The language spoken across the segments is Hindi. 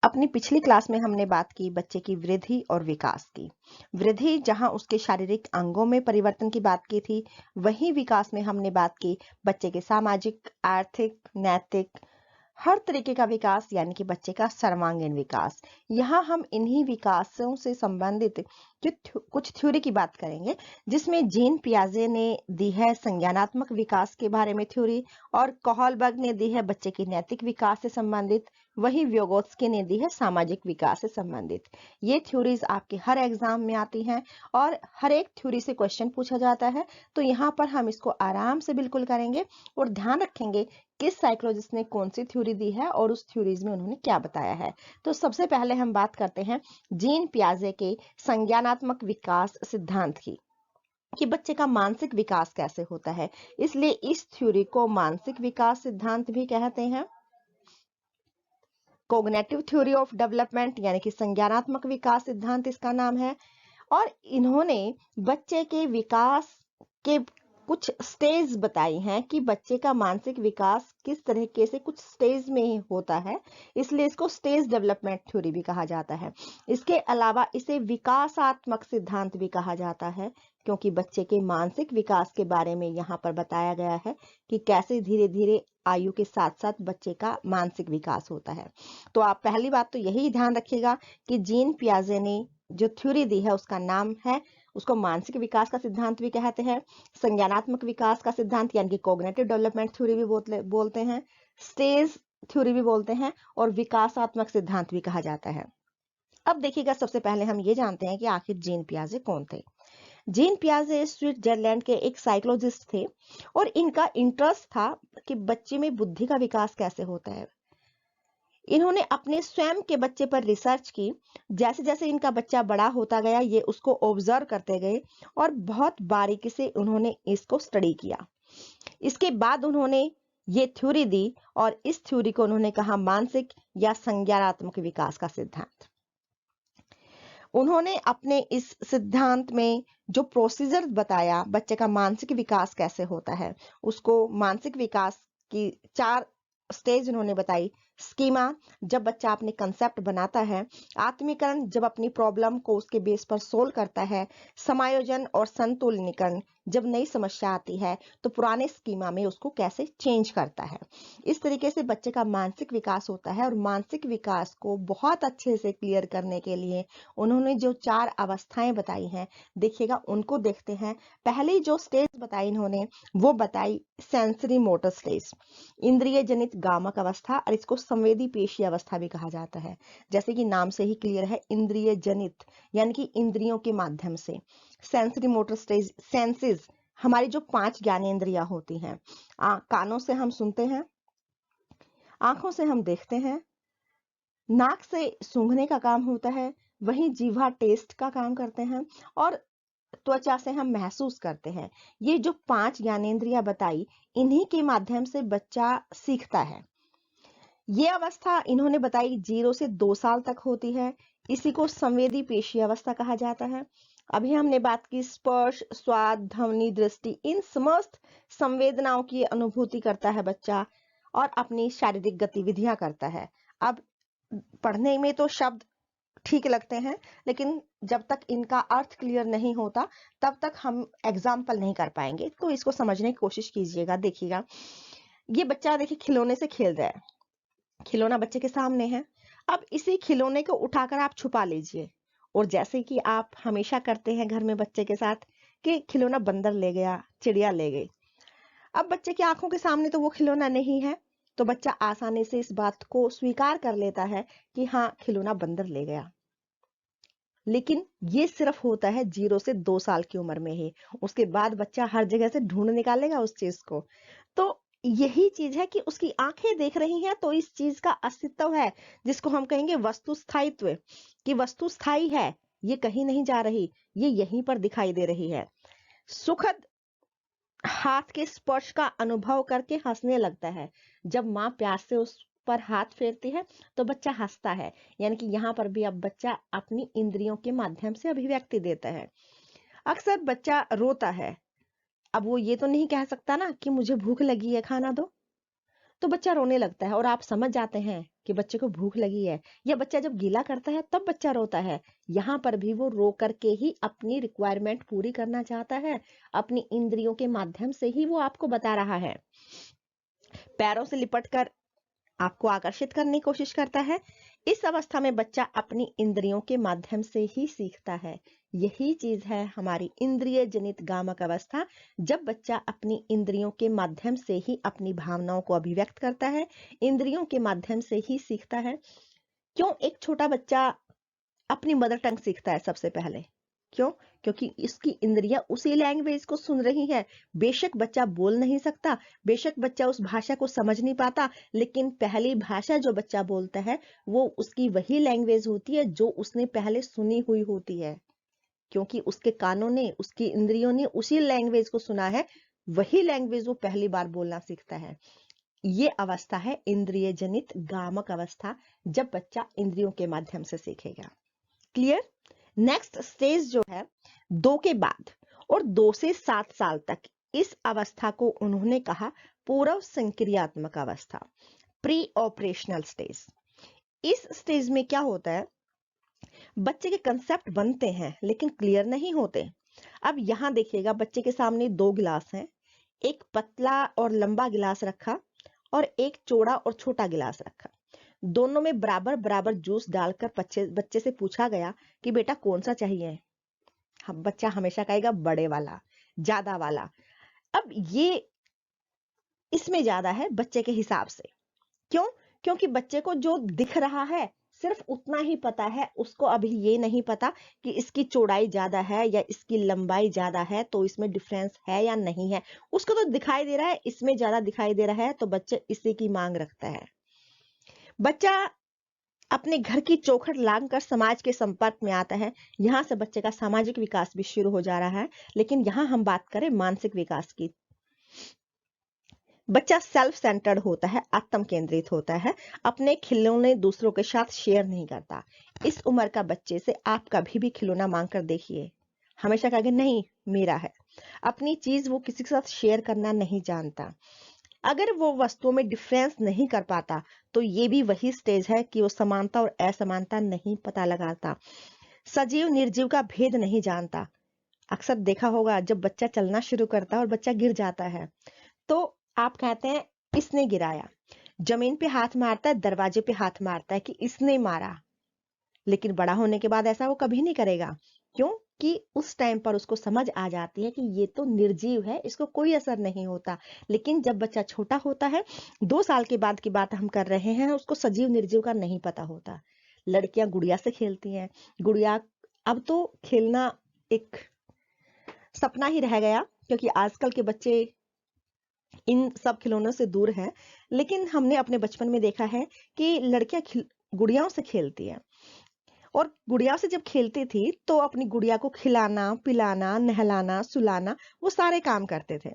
अपनी पिछली क्लास में हमने बात की बच्चे की वृद्धि और विकास की। वृद्धि जहां उसके शारीरिक अंगों में परिवर्तन की बात की थी, वहीं विकास में हमने बात की बच्चे के सामाजिक, आर्थिक, नैतिक हर तरीके का विकास यानी कि बच्चे का सर्वांगीण विकास। यहाँ हम इन्हीं विकासों से संबंधित कुछ थ्योरी की बात करेंगे, जिसमें जीन पियाजे ने दी है संज्ञानात्मक विकास के बारे में थ्योरी और कोहलबर्ग ने दी है बच्चे के नैतिक विकास से संबंधित, वही व्योगोत्स्की ने दी है सामाजिक विकास से संबंधित। ये थ्योरीज आपके हर एग्जाम में आती हैं और हर एक थ्योरी से क्वेश्चन पूछा जाता है, तो यहाँ पर हम इसको आराम से बिल्कुल करेंगे और ध्यान रखेंगे किस साइकोलॉजिस्ट ने कौन सी थ्योरी दी है और उस थ्योरीज में उन्होंने क्या बताया है। तो सबसे पहले हम बात करते हैं जीन पियाजे के संज्ञानात्मक विकास सिद्धांत की, कि बच्चे का मानसिक विकास कैसे होता है। इसलिए इस थ्योरी को मानसिक विकास सिद्धांत भी कहते हैं। कोग्निटिव थ्योरी ऑफ डेवलपमेंट यानी कि संज्ञानात्मक विकास सिद्धांत इसका नाम है। और इन्होंने बच्चे के विकास के कुछ स्टेज बताई हैं कि बच्चे का मानसिक विकास किस तरीके से कुछ स्टेज में ही होता है, इसलिए इसको स्टेज डेवलपमेंट थ्योरी भी कहा जाता है। इसके अलावा इसे विकासात्मक सिद्धांत भी कहा जाता है, क्योंकि बच्चे के मानसिक विकास के बारे में यहाँ पर बताया गया है कि कैसे धीरे धीरे आयु के साथ साथ बच्चे का मानसिक विकास होता है। तो आप पहली बात तो यही ध्यान रखिएगा कि जीन पियाजे ने जो थ्योरी दी है उसका नाम है, उसको मानसिक विकास का सिद्धांत भी कहते हैं, संज्ञानात्मक विकास का सिद्धांत यानी कि कोग्निटिव डेवलपमेंट थ्योरी भी बोलते हैं, स्टेज थ्योरी भी बोलते हैं और विकासात्मक सिद्धांत भी कहा जाता है। अब देखिएगा, सबसे पहले हम ये जानते हैं कि आखिर जीन पियाजे कौन थे। जीन पियाजे स्विट्जरलैंड के एक साइकोलॉजिस्ट थे और इनका इंटरेस्ट था कि बच्चे में बुद्धि का विकास कैसे होता है। इन्होंने अपने स्वयं के बच्चे पर रिसर्च की। जैसे जैसे इनका बच्चा बड़ा होता गया, ये उसको ऑब्जर्व करते गए और बहुत बारीकी से उन्होंने इसको स्टडी किया। इसके बाद उन्होंने ये थ्योरी दी और इस थ्योरी को उन्होंने कहा मानसिक या संज्ञानात्मक विकास का सिद्धांत। उन्होंने अपने इस सिद्धांत में जो प्रोसीजर बताया बच्चे का मानसिक विकास कैसे होता है, उसको मानसिक विकास की 4 स्टेज उन्होंने बताई। स्कीमा, जब बच्चा अपने कंसेप्ट बनाता है। आत्मीकरण, जब अपनी प्रॉब्लम को उसके बेस पर सोल्व करता है। समायोजन और संतुलनीकरण, जब नई समस्या आती है तो पुराने स्कीमा में उसको कैसे चेंज करता है। इस तरीके से बच्चे का मानसिक विकास होता है और मानसिक विकास को बहुत अच्छे से क्लियर करने के लिए उन्होंने जो 4 अवस्थाएं बताई हैं, देखिएगा उनको देखते हैं। पहली जो स्टेज बताई इन्होंने, वो बताई सेंसरी मोटर स्टेज, इंद्रिय जनित गामक अवस्था, और इसको संवेदी पेशी अवस्था भी कहा जाता है। जैसे कि नाम से ही क्लियर है, इंद्रिय जनित यानी कि इंद्रियों के माध्यम से। सेंसरी मोटर स्टेज, सेंसेस, हमारी जो 5 ज्ञानेंद्रियां होती हैं। कानों से हम सुनते हैं, आंखों से हम देखते हैं, नाक से सूंघने का काम होता है, वहीं जीवा टेस्ट का काम करते हैं और त्वचा से हम महसूस करते हैं। ये जो 5 ज्ञानेंद्रियां बताई, इन्हीं के माध्यम से बच्चा सीखता है। ये अवस्था इन्होंने बताई 0 से 2 साल तक होती है। इसी को संवेदी पेशी अवस्था कहा जाता है। अभी हमने बात की स्पर्श, स्वाद, ध्वनि, दृष्टि, इन समस्त संवेदनाओं की अनुभूति करता है बच्चा और अपनी शारीरिक गतिविधियां करता है। अब पढ़ने में तो शब्द ठीक लगते हैं, लेकिन जब तक इनका अर्थ क्लियर नहीं होता तब तक हम एग्जाम्पल नहीं कर पाएंगे। तो इसको समझने की कोशिश कीजिएगा। देखिएगा, ये बच्चा देखिए खिलौने से खेल रहा है, खिलौना बच्चे के सामने है। अब इसी खिलौने को उठाकर आप छुपा लीजिए, और जैसे कि आप हमेशा करते हैं घर में बच्चे के साथ कि खिलौना बंदर ले गया, चिड़िया ले गई। अब बच्चे की आंखों के सामने तो वो खिलौना नहीं है, तो बच्चा आसानी से इस बात को स्वीकार कर लेता है कि हाँ, खिलौना बंदर ले गया। लेकिन ये सिर्फ होता है 0 से 2 साल की उम्र में ही। उसके बाद बच्चा हर जगह से ढूंढ निकालेगा उस चीज को। तो यही चीज है कि उसकी आंखें देख रही हैं तो इस चीज का अस्तित्व है, जिसको हम कहेंगे वस्तु स्थायित्व, कि वस्तु स्थायी है, ये कहीं नहीं जा रही, ये यहीं पर दिखाई दे रही है। सुखद हाथ के स्पर्श का अनुभव करके हंसने लगता है। जब माँ प्यार से उस पर हाथ फेरती है तो बच्चा हंसता है, यानी कि यहाँ पर भी अब बच्चा अपनी इंद्रियों के माध्यम से अभिव्यक्ति देता है। अक्सर बच्चा रोता है, अब वो ये तो नहीं कह सकता ना कि मुझे भूख लगी है, खाना दो, तो बच्चा रोने लगता है और आप समझ जाते हैं कि बच्चे को भूख लगी है, या बच्चा जब गीला करता है तब बच्चा रोता है। यहाँ पर भी वो रो करके ही अपनी रिक्वायरमेंट पूरी करना चाहता है, अपनी इंद्रियों के माध्यम से ही वो आपको बता रहा है। पैरों से लिपट कर आपको आकर्षित करने की कोशिश करता है। इस अवस्था में बच्चा अपनी इंद्रियों के माध्यम से ही सीखता है। यही चीज है हमारी इंद्रिय जनित गामक अवस्था, जब बच्चा अपनी इंद्रियों के माध्यम से ही अपनी भावनाओं को अभिव्यक्त करता है, इंद्रियों के माध्यम से ही सीखता है। क्यों एक छोटा बच्चा अपनी मदर टंग सीखता है सबसे पहले? क्यों? क्योंकि इसकी इंद्रियां उसी लैंग्वेज को सुन रही हैं। बेशक बच्चा बोल नहीं सकता, बेशक बच्चा उस भाषा को समझ नहीं पाता, लेकिन पहली भाषा जो बच्चा बोलता है वो उसकी वही लैंग्वेज होती है जो उसने पहले सुनी हुई होती है, क्योंकि उसके कानों ने, उसकी इंद्रियों ने उसी लैंग्वेज को सुना है, वही लैंग्वेज वो पहली बार बोलना सीखता है। ये अवस्था है इंद्रिय जनित गामक अवस्था, जब बच्चा इंद्रियों के माध्यम से सीखेगा। क्लियर? नेक्स्ट स्टेज जो है 2 के बाद और 2 से 7 साल तक, इस अवस्था को उन्होंने कहा पूर्व संक्रियात्मक अवस्था, प्री ऑपरेशनल स्टेज। इस स्टेज में क्या होता है, बच्चे के कंसेप्ट बनते हैं लेकिन क्लियर नहीं होते। अब यहां देखिएगा, बच्चे के सामने 2 गिलास हैं, एक पतला और लंबा गिलास रखा और एक चौड़ा और छोटा गिलास रखा। दोनों में बराबर बराबर जूस डालकर बच्चे से पूछा गया कि बेटा कौन सा चाहिए? बच्चा हमेशा कहेगा बड़े वाला, ज्यादा वाला। अब ये इसमें ज्यादा है बच्चे के हिसाब से। क्यों? क्योंकि बच्चे को जो दिख रहा है सिर्फ उतना ही पता है, उसको अभी ये नहीं पता कि इसकी चौड़ाई ज्यादा है या इसकी लंबाई ज्यादा है, तो इसमें डिफरेंस है या नहीं है। उसको तो दिखाई दे रहा है इसमें ज्यादा दिखाई दे रहा है, तो बच्चे इसी की मांग रखता है। बच्चा अपने घर की चौखट लांघकर समाज के संपर्क में आता है। यहाँ से बच्चे का सामाजिक विकास भी शुरू हो जा रहा है। लेकिन यहाँ हम बात करें मानसिक विकास की। बच्चा सेल्फ सेंटर्ड होता है, आत्म केंद्रित होता है, अपने खिलौने दूसरों के साथ शेयर नहीं करता। इस उम्र का बच्चे से आप कभी भी खिलौना मांग कर देखिए, हमेशा कहेंगे नहीं मेरा है। अपनी चीज वो किसी के साथ शेयर करना नहीं जानता। अगर वो वस्तुओं में डिफरेंस नहीं कर पाता, तो ये भी वही स्टेज है कि वो समानता और असमानता नहीं पता लगाता, सजीव निर्जीव का भेद नहीं जानता। अक्सर देखा होगा जब बच्चा चलना शुरू करता है और बच्चा गिर जाता है, तो आप कहते हैं इसने गिराया। जमीन पे हाथ मारता है, दरवाजे पे हाथ मारता है कि इसने मारा। लेकिन बड़ा होने के बाद ऐसा वो कभी नहीं करेगा। क्यों? कि उस टाइम पर उसको समझ आ जाती है कि ये तो निर्जीव है, इसको कोई असर नहीं होता। लेकिन जब बच्चा छोटा होता है, 2 साल के बाद की बात हम कर रहे हैं, उसको सजीव निर्जीव का नहीं पता होता। लड़कियां गुड़िया से खेलती हैं, गुड़िया अब तो खेलना एक सपना ही रह गया, क्योंकि आजकल के बच्चे इन सब खिलौनों से दूर हैं। लेकिन हमने अपने बचपन में देखा है कि लड़कियां गुड़ियाओं से खेलती हैं, और गुड़िया से जब खेलती थी तो अपनी गुड़िया को खिलाना, पिलाना, नहलाना, सुलाना, वो सारे काम करते थे।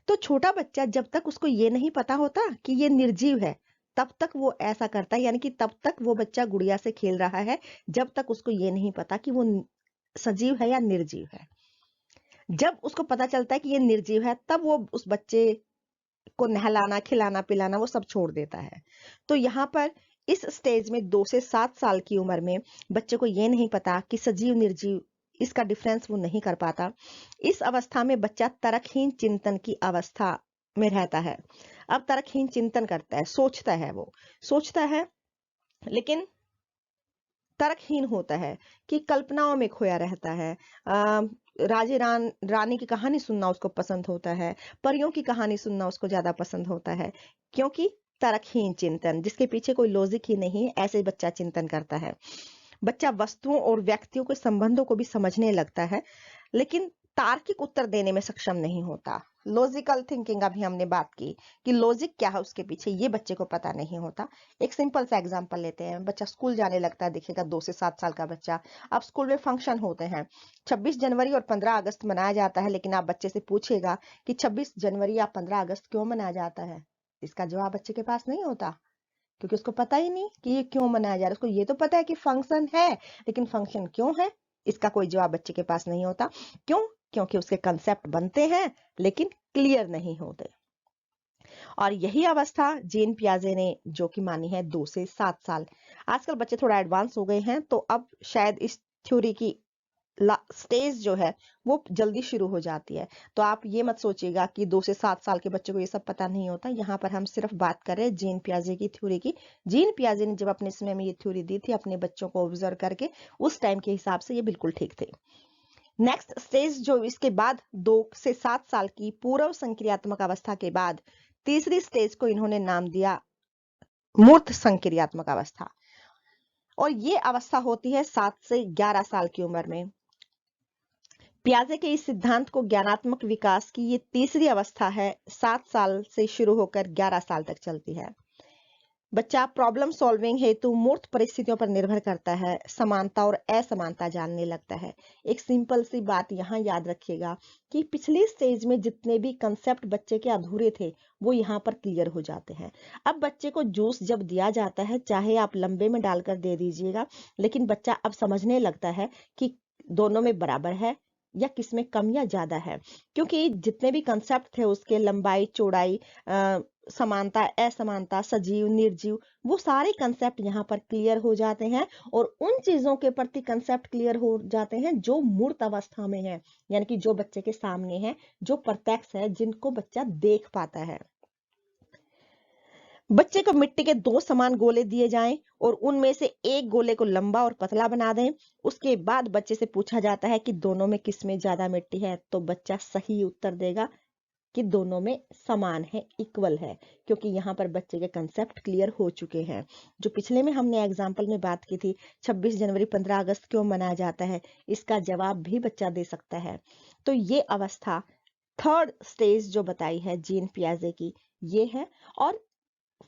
तो छोटा बच्चा जब तक उसको ये नहीं पता होता कि ये निर्जीव है, तब तक वो ऐसा करता है, यानी कि तब तक वो बच्चा गुड़िया से खेल रहा है, जब तक उसको ये नहीं पता कि वो सजीव है या निर्जीव है। जब उसको पता चलता है कि ये निर्जीव है, तब वो उस बच्चे को नहलाना, खिलाना, पिलाना वो सब छोड़ देता है। तो यहाँ पर इस स्टेज में 2 से 7 साल की उम्र में बच्चे को ये नहीं पता कि सजीव निर्जीव, इसका डिफरेंस वो नहीं कर पाता। इस अवस्था में बच्चा तर्कहीन चिंतन की अवस्था में रहता है। अब तर्कहीन चिंतन करता है, सोचता है, वो सोचता है लेकिन तर्कहीन होता है, कि कल्पनाओं में खोया रहता है। रानी की कहानी सुनना उसको पसंद होता है, परियों की कहानी सुनना उसको ज्यादा पसंद होता है। क्योंकि तर्कहीन चिंतन, जिसके पीछे कोई लॉजिक ही नहीं है, ऐसे बच्चा चिंतन करता है। बच्चा वस्तुओं और व्यक्तियों के संबंधों को भी समझने लगता है, लेकिन तार्किक उत्तर देने में सक्षम नहीं होता। लॉजिकल थिंकिंग, अभी हमने बात की कि लॉजिक क्या है उसके पीछे, ये बच्चे को पता नहीं होता। एक सिंपल सा एग्जांपल लेते हैं। बच्चा स्कूल जाने लगता है, देखिएगा 2 से 7 साल का बच्चा। अब स्कूल में फंक्शन होते हैं, 26 जनवरी और 15 अगस्त मनाया जाता है। लेकिन आप बच्चे से पूछेगा कि 26 जनवरी या 15 अगस्त क्यों मनाया जाता है, इसका जवाब बच्चे के पास नहीं होता, क्योंकि उसको पता ही नहीं कि ये क्यों मनाया जा रहा है। उसको ये तो पता है कि फंक्शन है, लेकिन फंक्शन क्यों है इसका कोई जवाब बच्चे के पास नहीं होता। क्यों? क्योंकि उसके कंसेप्ट बनते हैं लेकिन क्लियर नहीं होते। और यही अवस्था जीन पियाजे ने जो कि मानी है 2 से 7 साल। आजकल बच्चे थोड़ा एडवांस हो गए हैं, तो अब शायद इस थ्योरी की स्टेज जो है वो जल्दी शुरू हो जाती है। तो आप ये मत सोचिएगा कि 2 से 7 साल के बच्चे को ये सब पता नहीं होता। यहाँ पर हम सिर्फ बात कर रहे हैं जीन पियाजे की थ्योरी की। जीन पियाजे ने जब अपने समय में ये थ्योरी दी थी अपने बच्चों को ऑब्जर्व करके, उस टाइम के हिसाब से ये बिल्कुल ठीक थे। नेक्स्ट स्टेज जो इसके बाद 2 से 7 साल की पूर्व संक्रियात्मक अवस्था के बाद तीसरी स्टेज को इन्होंने नाम दिया मूर्त संक्रियात्मक अवस्था। और ये अवस्था होती है 7 से 11 साल की उम्र में। पियाजे के इस सिद्धांत को ज्ञानात्मक विकास की ये तीसरी अवस्था है, 7 साल से शुरू होकर 11 साल तक चलती है। बच्चा प्रॉब्लम सॉल्विंग हेतु मूर्त परिस्थितियों पर निर्भर करता है, समानता और असमानता जानने लगता है। एक सिंपल सी बात यहाँ याद रखिएगा कि पिछली स्टेज में जितने भी कंसेप्ट बच्चे के अधूरे थे वो यहाँ पर क्लियर हो जाते हैं। अब बच्चे को जूस जब दिया जाता है, चाहे आप लंबे में डालकर दे दीजिएगा, लेकिन बच्चा अब समझने लगता है कि दोनों में बराबर है या किसमें कम या ज्यादा है, क्योंकि जितने भी कंसेप्ट थे उसके लंबाई चौड़ाई, समानता असमानता, सजीव निर्जीव, वो सारे कंसेप्ट यहाँ पर क्लियर हो जाते हैं और उन चीजों के प्रति कंसेप्ट क्लियर हो जाते हैं जो मूर्त अवस्था में है, यानी कि जो बच्चे के सामने है, जो प्रत्यक्ष है, जिनको बच्चा देख पाता है। बच्चे को मिट्टी के 2 समान गोले दिए जाएं और उनमें से एक गोले को लंबा और पतला बना दें। उसके बाद बच्चे से पूछा जाता है कि दोनों में किसमें ज्यादा मिट्टी है, तो बच्चा सही उत्तर देगा कि दोनों में समान है, इक्वल है, क्योंकि यहाँ पर बच्चे के कंसेप्ट क्लियर हो चुके हैं। जो पिछले में हमने एग्जाम्पल में बात की थी 26 जनवरी 15 अगस्त क्यों मनाया जाता है, इसका जवाब भी बच्चा दे सकता है। तो ये अवस्था थर्ड स्टेज जो बताई है जीन पियाजे की, ये है। और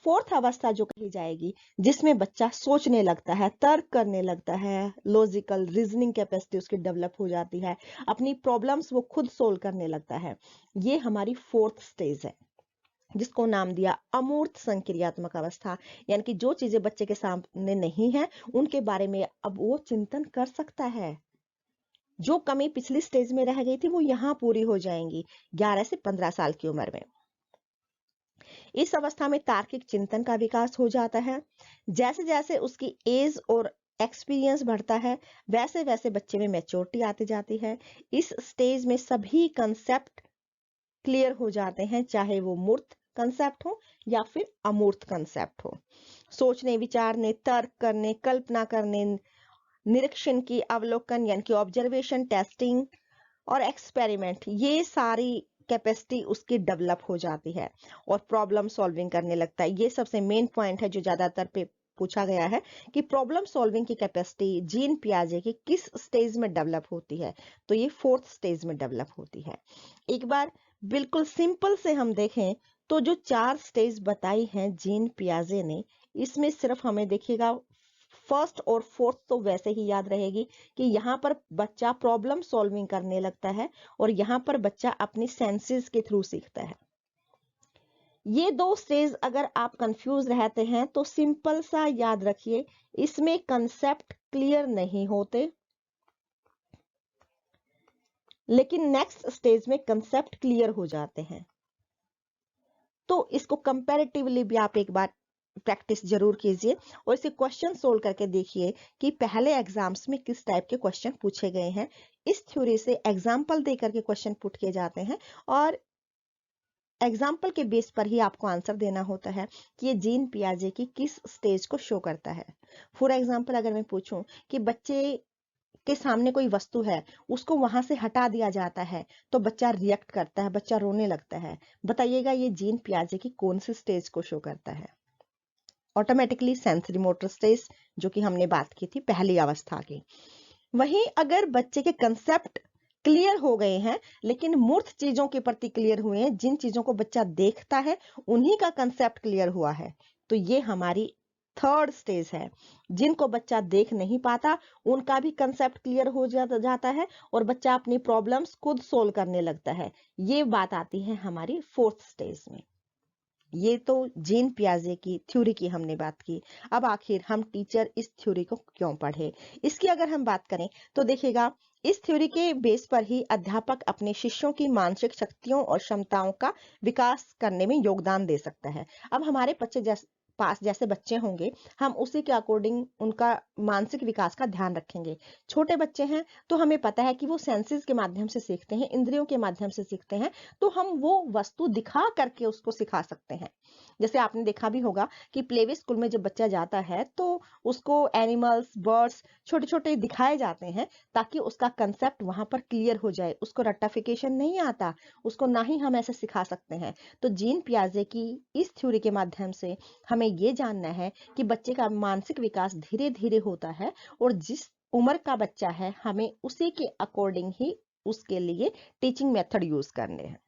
फोर्थ अवस्था जो कही जाएगी जिसमें बच्चा सोचने लगता है, तर्क करने लगता है, लॉजिकल रीजनिंग कैपेसिटी उसकी डेवलप हो जाती है, अपनी प्रॉब्लम्स वो खुद सोल्व करने लगता है, ये हमारी फोर्थ स्टेज है, जिसको नाम दिया अमूर्त संक्रियात्मक अवस्था। यानी कि जो चीजें बच्चे के सामने नहीं है उनके बारे में अब वो चिंतन कर सकता है। जो कमी पिछली स्टेज में रह गई थी वो यहाँ पूरी हो जाएंगी 11 से 15 साल की उम्र में। इस अवस्था में तार्किक चिंतन का विकास हो जाता है। जैसे जैसे उसकी एज और एक्सपीरियंस बढ़ता है वैसे वैसे बच्चे में मैच्योरिटी आती जाती है। इस स्टेज में सभी कंसेप्ट क्लियर हो जाते हैं, चाहे वो मूर्त कंसेप्ट हो या फिर अमूर्त कंसेप्ट हो। सोचने, विचारने, तर्क करने, कल्पना करने, निरीक्षण की अवलोकन यानी कि ऑब्जर्वेशन, टेस्टिंग और एक्सपेरिमेंट, ये सारी कैपेसिटी उसकी डेवलप हो जाती है और प्रॉब्लम सॉल्विंग करने लगता है। ये सबसे मेन पॉइंट है जो ज्यादातर पे पूछा गया है कि प्रॉब्लम सॉल्विंग की कैपेसिटी जीन पियाजे की किस स्टेज में डेवलप होती है, तो ये फोर्थ स्टेज में डेवलप होती है। एक बार बिल्कुल सिंपल से हम देखें तो जो 4 स्टेज बताई हैं जीन पियाजे ने, इसमें सिर्फ हमें देखिएगा फर्स्ट और फोर्थ तो वैसे ही याद रहेगी कि यहाँ पर बच्चा प्रॉब्लम सॉल्विंग करने लगता है और यहाँ पर बच्चा अपनी सेंसेस के थ्रू सीखता है। ये 2 स्टेज अगर आप कंफ्यूज रहते हैं तो सिंपल सा याद रखिए, इसमें कंसेप्ट क्लियर नहीं होते, लेकिन नेक्स्ट स्टेज में कंसेप्ट क्लियर हो जाते हैं। तो इसको कंपैरेटिवली भी आप एक बार प्रैक्टिस जरूर कीजिए और इसे क्वेश्चन सोल्व करके देखिए कि पहले एग्जाम्स में किस टाइप के क्वेश्चन पूछे गए हैं। इस थ्योरी से एग्जाम्पल देकर के क्वेश्चन पुट किए जाते हैं और एग्जाम्पल के बेस पर ही आपको आंसर देना होता है कि ये जीन पियाजे की किस स्टेज को शो करता है। फॉर एग्जाम्पल अगर मैं पूछूं कि बच्चे के सामने कोई वस्तु है, उसको वहां से हटा दिया जाता है तो बच्चा रिएक्ट करता है, बच्चा रोने लगता है, बताइएगा ये जीन पियाजे की कौन सी स्टेज को शो करता है। ऑटोमेटिकली सेंसरी मोटर स्टेज, जो कि हमने बात की थी पहली अवस्था की। वहीं अगर बच्चे के कंसेप्ट क्लियर हो गए हैं लेकिन मूर्त चीजों के प्रति क्लियर हुए हैं, जिन चीजों को बच्चा देखता है उन्हीं का कंसेप्ट क्लियर हुआ है, तो ये हमारी थर्ड स्टेज है। जिनको बच्चा देख नहीं पाता उनका भी कंसेप्ट क्लियर हो जाता है और बच्चा अपनी प्रॉब्लम्स खुद सोल्व करने लगता है। ये बात आती है हमारी फोर्थ स्टेज में। ये तो जीन पियाजे की थ्योरी की हमने बात की। अब आखिर हम टीचर इस थ्योरी को क्यों पढ़े? इसकी अगर हम बात करें तो देखिएगा, इस थ्योरी के बेस पर ही अध्यापक अपने शिष्यों की मानसिक शक्तियों और क्षमताओं का विकास करने में योगदान दे सकता है। अब हमारे पास जैसे बच्चे होंगे, हम उसी के अकॉर्डिंग उनका मानसिक विकास का ध्यान रखेंगे। छोटे बच्चे हैं तो हमें पता है कि वो सेंसेस के माध्यम से सीखते हैं, इंद्रियों के माध्यम से सीखते हैं, तो हम वो वस्तु दिखा करके उसको सिखा सकते हैं। जैसे आपने देखा भी होगा कि प्लेवे स्कूल में जब बच्चा जाता है तो उसको एनिमल्स, बर्ड्स छोटे छोटे दिखाए जाते हैं, ताकि उसका कंसेप्ट वहां पर क्लियर हो जाए, उसको रट्टाफिकेशन नहीं आता, उसको ना ही हम ऐसे सिखा सकते हैं। तो जीन पियाजे की इस थ्योरी के माध्यम से हमें ये जानना है कि बच्चे का मानसिक विकास धीरे धीरे होता है, और जिस उम्र का बच्चा है हमें उसी के अकॉर्डिंग ही उसके लिए टीचिंग मेथड यूज करने हैं।